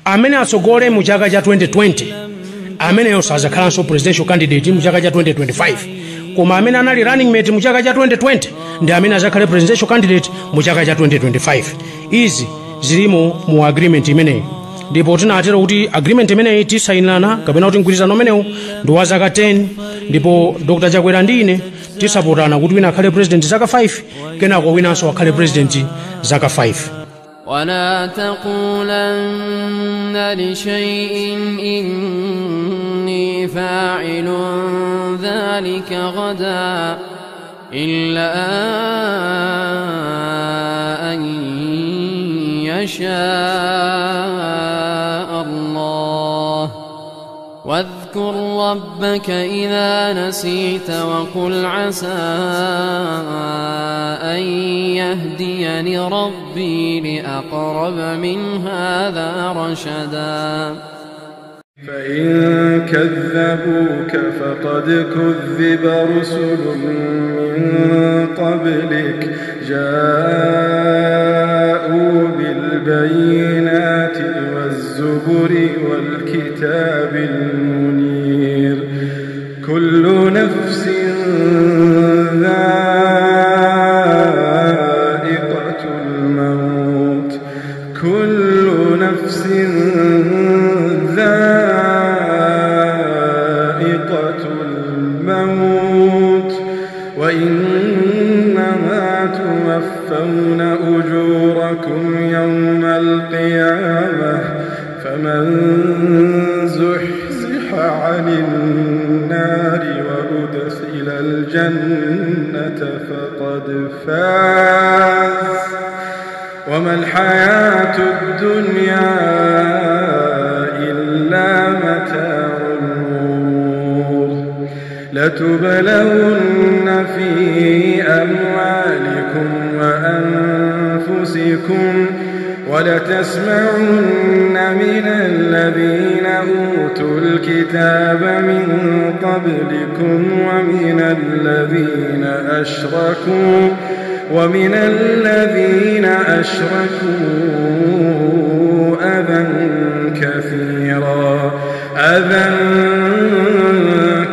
amene atsogole mu chaka cha 2020 ameneyo sazakhalanso presidential candidate mu chaka cha 2025 koma amene anali running mate mu chaka cha 2020 ndi amene azakhale presidential candidate mu chaka cha 2025. izi zilimo mu agreement imeneyi ndipo tinatero kuti agreement imeneyi tisayinirana kapena kuti mgwirizano umenewu ndi wa zaka 10 ndipo Dr. Chakwera ndi ine tisapotana kuti wina akhale president zaka 5 kenako winanso akhale president zaka 5. ولا تقولن لشيء إني فاعل ذلك غدا إلا أن يشاء الله واذكر ربك إذا نسيت وقل عسى أن يهديني ربي لأقرب من هذا رشدا فإن كذبوك فقد كذب رسل من قبلك جاءوا بالبينات والزبر والكتاب المنير كل نفس ذائقة الموت كل نفس ذائقة الموت وإنما توفون أجوركم يوم القيامة فمن زحزح عن النار وأدخل الجنة فقد فاز وما الحياة الدنيا إلا متاع الغرور لتبلون في أموالكم وأنفسكم ولتسمعن من الذين أوتوا الكتاب من قبلكم ومن الذين أشركوا أذى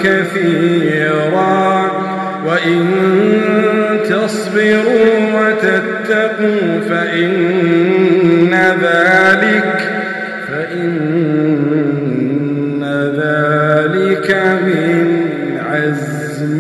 كثيرا وإن تصبروا وتتقوا فإن ذلك من عزم